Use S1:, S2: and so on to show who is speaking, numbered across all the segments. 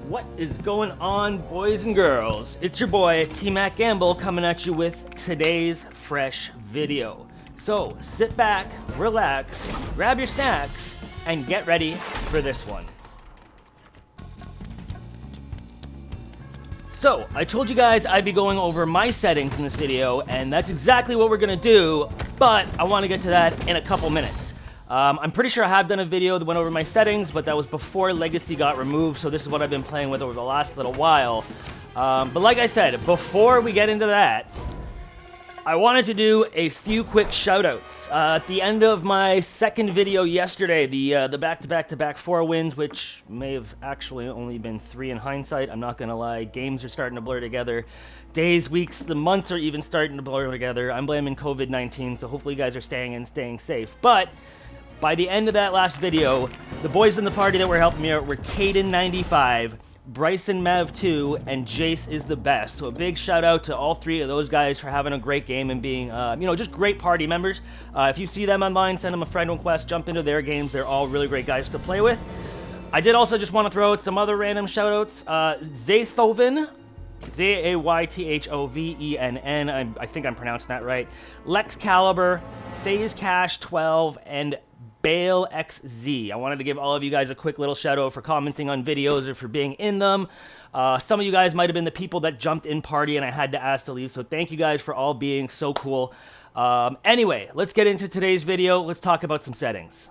S1: What is going on, boys and girls? It's your boy, T-Mac Gamble, coming at you with today's fresh video. So, sit back, relax, grab your snacks, and get ready for this one. So, I told you guys I'd be going over my settings in this video, and that's exactly what we're gonna do, but I wanna get to that in a couple minutes. I'm pretty sure I have done a video that went over my settings, but that was before Legacy got removed, so this is what I've been playing with over the last little while. But like I said, before we get into that, I wanted to do a few quick shoutouts. At the end of my second video yesterday, the back-to-back-to-back 4 wins, which may have actually only been 3 in hindsight, I'm not gonna lie, games are starting to blur together. Days, weeks, the months are even starting to blur together. I'm blaming COVID-19, so hopefully you guys are staying in, staying safe. But by the end of that last video, the boys in the party that were helping me out were Caden95, Bryson Mav2, and Jace is the best. So a big shout out to all 3 of those guys for having a great game and being, just great party members. If you see them online, send them a friend request, jump into their games. They're all really great guys to play with. I did also just want to throw out some other random shout outs. Zaythoven, Zaythovenn, I think I'm pronouncing that right. Lex Caliber, FaZe Cash 12, and Bale XZ. I wanted to give all of you guys a quick little shout out for commenting on videos or for being in them. Some of you guys might have been the people that jumped in party and I had to ask to leave, so thank you guys for all being so cool. Anyway, let's get into today's video. Let's talk about some settings.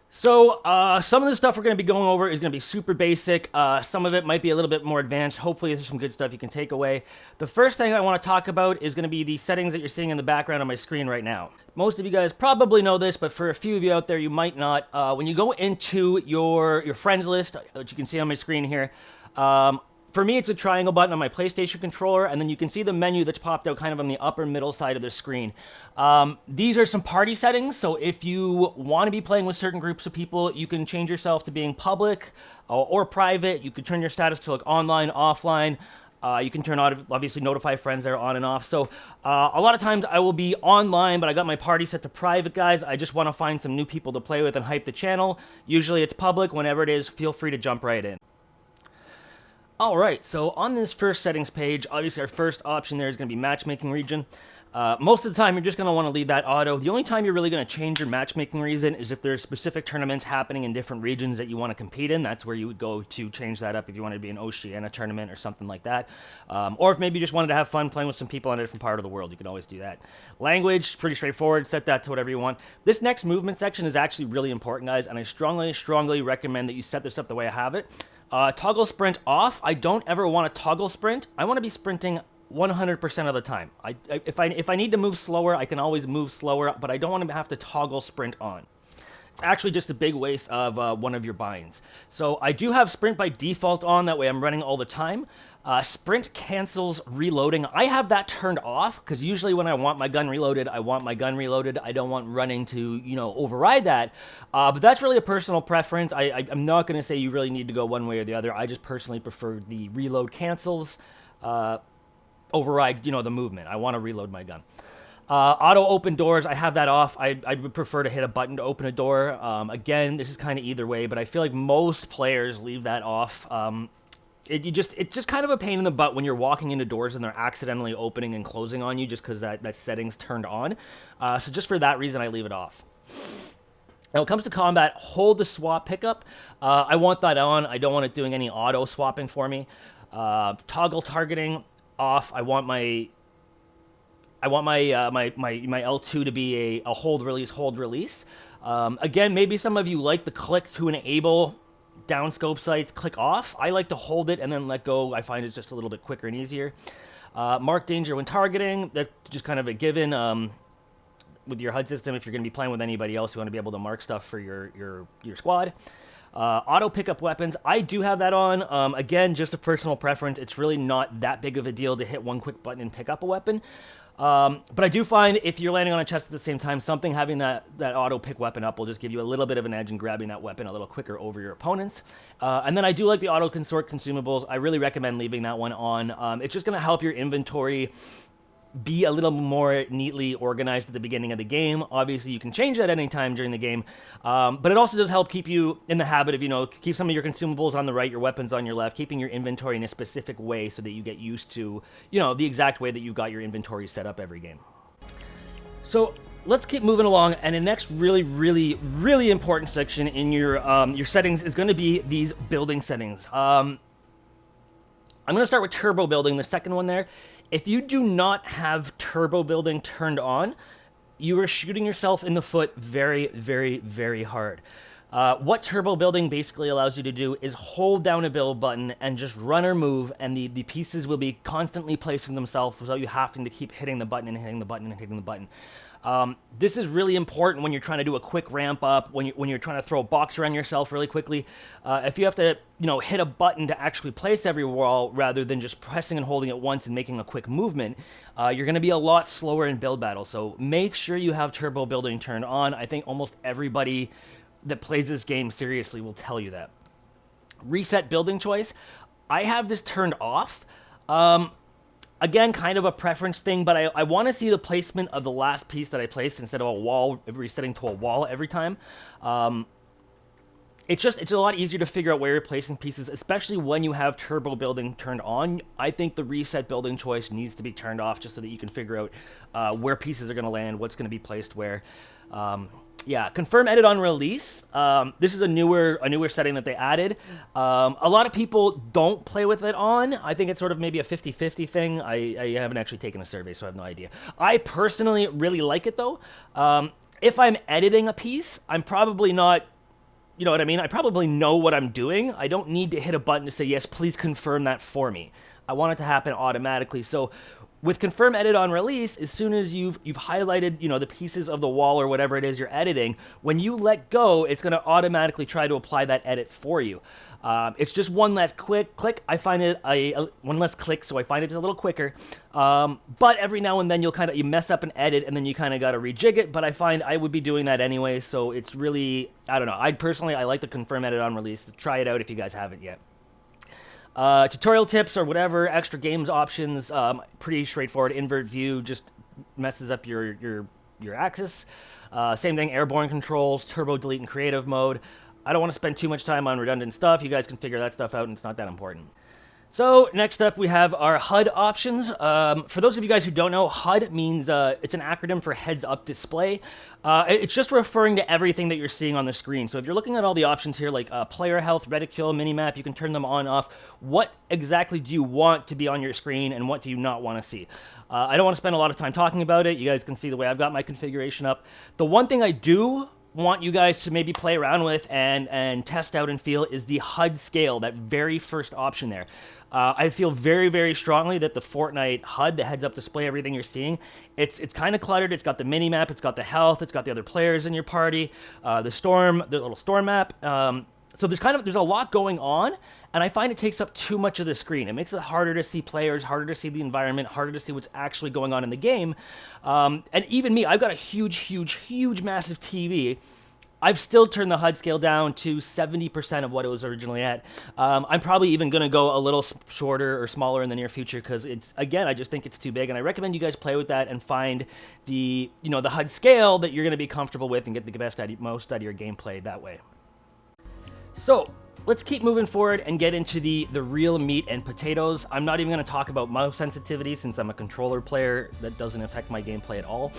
S1: So, some of the stuff we're going to be going over is going to be super basic. Some of it might be a little bit more advanced. Hopefully, there's some good stuff you can take away. The first thing I want to talk about is going to be the settings that you're seeing in the background on my screen right now. Most of you guys probably know this, but for a few of you out there, you might not. When you go into your friends list, which you can see on my screen here, for me, it's a triangle button on my PlayStation controller, and then you can see the menu that's popped out kind of on the upper middle side of the screen. These are some party settings, so if you want to be playing with certain groups of people, you can change yourself to being public or private. You could turn your status to like online, offline. You can turn on, obviously, notify friends that are on and off. So a lot of times I will be online, but I got my party set to private, guys. I just want to find some new people to play with and hype the channel. Usually it's public. Whenever it is, feel free to jump right in. Alright, so on this first settings page, obviously our first option there is going to be matchmaking region. Most of the time, you're just going to want to leave that auto. The only time you're really going to change your matchmaking region is if there's specific tournaments happening in different regions that you want to compete in. That's where you would go to change that up if you wanted to be an Oceania tournament or something like that. Or if maybe you just wanted to have fun playing with some people in a different part of the world, you can always do that. Language, pretty straightforward. Set that to whatever you want. This next movement section is actually really important, guys, and I strongly recommend that you set this up the way I have it. Toggle sprint off. I don't ever want to toggle sprint. I want to be sprinting 100% of the time. If I need to move slower, I can always move slower, but I don't want to have to toggle sprint on. It's actually just a big waste of one of your binds. So I do have sprint by default on, that way I'm running all the time. Sprint cancels reloading. I have that turned off because usually when I want my gun reloaded, I want my gun reloaded. I don't want running to, override that. But that's really a personal preference. I'm not going to say you really need to go one way or the other. I just personally prefer the reload cancels overrides, the movement. I want to reload my gun. Auto open doors, I have that off. I would prefer to hit a button to open a door. Again, this is kind of either way, but I feel like most players leave that off. It's just kind of a pain in the butt when you're walking into doors and they're accidentally opening and closing on you just because that setting's turned on. So just for that reason, I leave it off. Now, when it comes to combat, hold the swap pickup. I want that on. I don't want it doing any auto swapping for me. Toggle targeting off. I want my L2 to be a hold release. Again, maybe some of you like the click to enable downscope sights, click off. I like to hold it and then let go. I find it's just a little bit quicker and easier. Mark danger when targeting. That's just kind of a given with your HUD system. If you're going to be playing with anybody else, you want to be able to mark stuff for your squad. Auto pickup weapons, I do have that on. Again, just a personal preference. It's really not that big of a deal to hit one quick button and pick up a weapon. But I do find if you're landing on a chest at the same time, something having that auto pick weapon up will just give you a little bit of an edge in grabbing that weapon a little quicker over your opponents. And then I do like the auto consort consumables. I really recommend leaving that one on. It's just going to help your inventory be a little more neatly organized at the beginning of the game. Obviously, you can change that anytime during the game, but it also does help keep you in the habit of, keep some of your consumables on the right, your weapons on your left, keeping your inventory in a specific way so that you get used to, the exact way that you've got your inventory set up every game. So let's keep moving along, and the next really, really, really important section in your settings is going to be these building settings. I'm going to start with turbo building, the second one there. If you do not have turbo building turned on, you are shooting yourself in the foot very, very, very hard. What turbo building basically allows you to do is hold down a build button and just run or move, and the pieces will be constantly placing themselves without you having to keep hitting the button and hitting the button and hitting the button. This is really important when you're trying to do a quick ramp up, when you're trying to throw a box around yourself really quickly. If you have to, hit a button to actually place every wall rather than just pressing and holding it once and making a quick movement, you're going to be a lot slower in build battle. So make sure you have turbo building turned on. I think almost everybody that plays this game seriously will tell you that. Reset building choice. I have this turned off. Again, kind of a preference thing, but I want to see the placement of the last piece that I placed instead of a wall, resetting to a wall every time. It's a lot easier to figure out where you're placing pieces, especially when you have turbo building turned on. I think the reset building choice needs to be turned off just so that you can figure out where pieces are going to land, what's going to be placed where. Yeah, confirm edit on release. This is a newer setting that they added. A lot of people don't play with it on. I think it's sort of maybe a 50-50 thing. I haven't actually taken a survey, so I have no idea. I personally really like it, though. If I'm editing a piece, I'm probably not, you know what I mean? I probably know what I'm doing. I don't need to hit a button to say, yes, please confirm that for me. I want it to happen automatically. So with confirm edit on release, as soon as you've highlighted, the pieces of the wall or whatever it is you're editing, when you let go, it's going to automatically try to apply that edit for you. It's just one less click. I find it one less click, so I find it a little quicker. But every now and then you mess up an edit, and then you kind of got to rejig it. But I find I would be doing that anyway, so it's really, I don't know. I like the confirm edit on release. Try it out if you guys haven't yet. Tutorial tips or whatever, extra games options, pretty straightforward. Invert view just messes up your axis. Same thing, airborne controls, turbo delete in creative mode. I don't want to spend too much time on redundant stuff. You guys can figure that stuff out, and it's not that important. So next up, we have our HUD options. For those of you guys who don't know, HUD means it's an acronym for heads-up display. It's just referring to everything that you're seeing on the screen. So if you're looking at all the options here, like player health, reticule, minimap, you can turn them on, off. What exactly do you want to be on your screen, and what do you not want to see? I don't want to spend a lot of time talking about it. You guys can see the way I've got my configuration up. The one thing I do want you guys to maybe play around with and test out and feel is the HUD scale, that very first option there. I feel very, very strongly that the Fortnite HUD, the heads-up display, everything you're seeing, it's kind of cluttered. It's got the mini-map, it's got the health, it's got the other players in your party, the little storm map. So there's a lot going on, and I find it takes up too much of the screen. It makes it harder to see players, harder to see the environment, harder to see what's actually going on in the game. And even me, I've got a huge, massive TV. I've still turned the HUD scale down to 70% of what it was originally at. I'm probably even going to go a little shorter or smaller in the near future because I just think it's too big. And I recommend you guys play with that and find the HUD scale that you're going to be comfortable with and get the most out of your gameplay that way. So let's keep moving forward and get into the real meat and potatoes. I'm not even going to talk about mouse sensitivity since I'm a controller player. That doesn't affect my gameplay at all.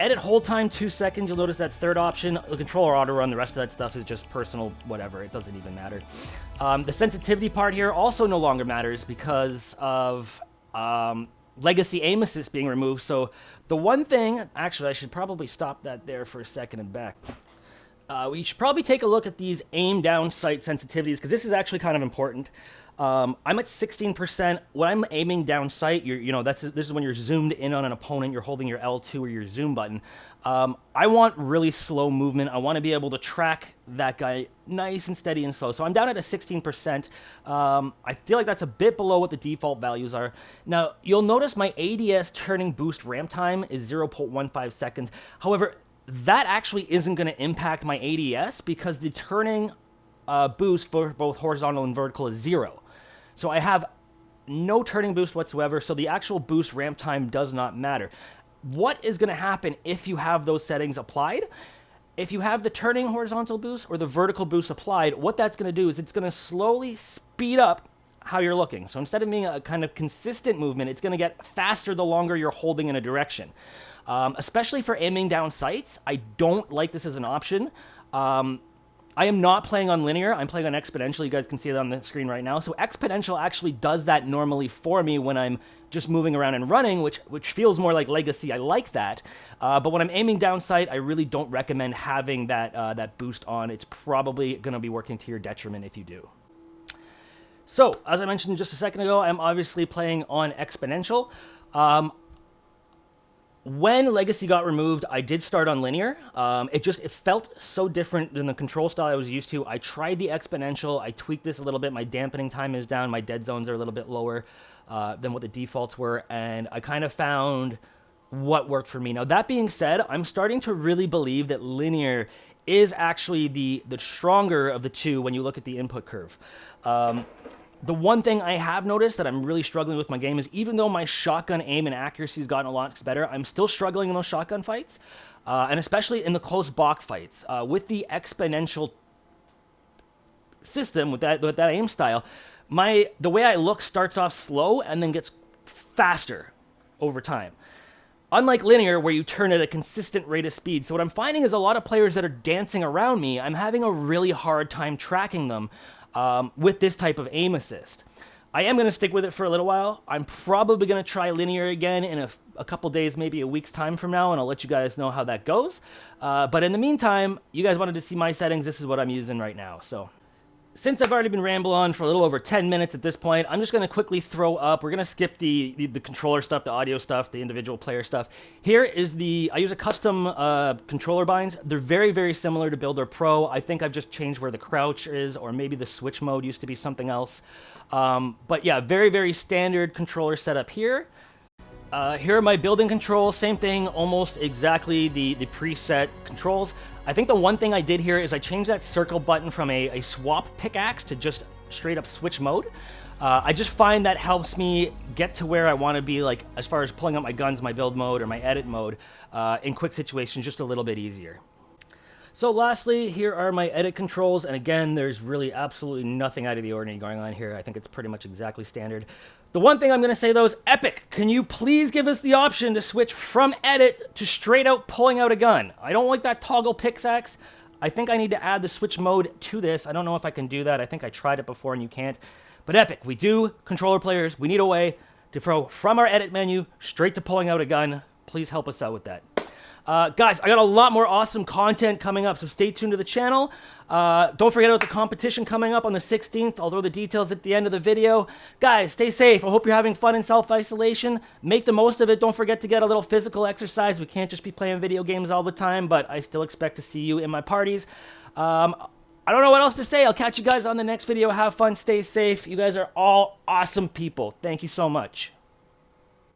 S1: Edit hold time 2 seconds. You'll notice that third option, the controller auto run. The rest of that stuff is just personal, whatever. It doesn't even matter. The sensitivity part here also no longer matters because of legacy aim assist being removed. So the one thing, actually, I should probably stop that there for a second and back. We should probably take a look at these aim down sight sensitivities because this is actually kind of important. I'm at 16%. When I'm aiming down sight, this is when you're zoomed in on an opponent. You're holding your L2 or your zoom button. I want really slow movement. I want to be able to track that guy nice and steady and slow. So I'm down at a 16%. I feel like that's a bit below what the default values are. Now, you'll notice my ADS turning boost ramp time is 0.15 seconds. However, that actually isn't going to impact my ADS because the turning boost for both horizontal and vertical is 0. So I have no turning boost whatsoever, so the actual boost ramp time does not matter. What is going to happen if you have those settings applied? If you have the turning horizontal boost or the vertical boost applied, what that's going to do is it's going to slowly speed up how you're looking. So instead of being a kind of consistent movement, it's going to get faster the longer you're holding in a direction. Especially for aiming down sights, I don't like this as an option. I am not playing on linear. I'm playing on exponential. You guys can see it on the screen right now. So exponential actually does that normally for me when I'm just moving around and running, which feels more like legacy. I like that. But when I'm aiming down sight, I really don't recommend having that boost on. It's probably going to be working to your detriment if you do. So, as I mentioned just a second ago, I'm obviously playing on exponential. When Legacy got removed, I did start on linear. It felt so different than the control style I was used to. I tried the exponential. I tweaked this a little bit. My dampening time is down. My dead zones are a little bit lower than what the defaults were. And I kind of found what worked for me. Now, that being said, I'm starting to really believe that linear is actually the stronger of the two when you look at the input curve. The one thing I have noticed that I'm really struggling with my game is even though my shotgun aim and accuracy has gotten a lot better, I'm still struggling in those shotgun fights, and especially in the close box fights. With the exponential system, with that aim style, the way I look starts off slow and then gets faster over time. Unlike linear, where you turn at a consistent rate of speed. So what I'm finding is a lot of players that are dancing around me, I'm having a really hard time tracking them with this type of aim assist. I am going to stick with it for a little while. I'm probably going to try linear again in a couple days, maybe a week's time from now, and I'll let you guys know how that goes. But in the meantime, you guys wanted to see my settings. This is what I'm using right now. So since I've already been rambling on for a little over 10 minutes at this point, I'm just going to quickly throw up. We're going to skip the controller stuff, the audio stuff, the individual player stuff. Here is I use a custom controller binds. They're very, very similar to Builder Pro. I think I've just changed where the crouch is, or maybe the switch mode used to be something else. But yeah, very, very standard controller setup here. Here are my building controls. Same thing, almost exactly the preset controls. I think the one thing I did here is I changed that circle button from a swap pickaxe to just straight up switch mode. I just find that helps me get to where I want to be, like as far as pulling up my guns, my build mode, or my edit mode in quick situations, just a little bit easier. So lastly, here are my edit controls, and again, there's really absolutely nothing out of the ordinary going on here. I think it's pretty much exactly standard. The one thing I'm going to say, though, is Epic, can you please give us the option to switch from edit to straight out pulling out a gun? I don't like that toggle pickaxe. I think I need to add the switch mode to this. I don't know if I can do that. I think I tried it before and you can't. But Epic, we do, controller players, we need a way to throw from our edit menu straight to pulling out a gun. Please help us out with that. Guys, I got a lot more awesome content coming up, so stay tuned to the channel. Don't forget about the competition coming up on the 16th, although the details at the end of the video. Guys, stay safe. I hope you're having fun in self-isolation. Make the most of it. Don't forget to get a little physical exercise. We can't just be playing video games all the time, but I still expect to see you in my parties. I don't know what else to say. I'll catch you guys on the next video. Have fun. Stay safe. You guys are all awesome people. Thank you so much.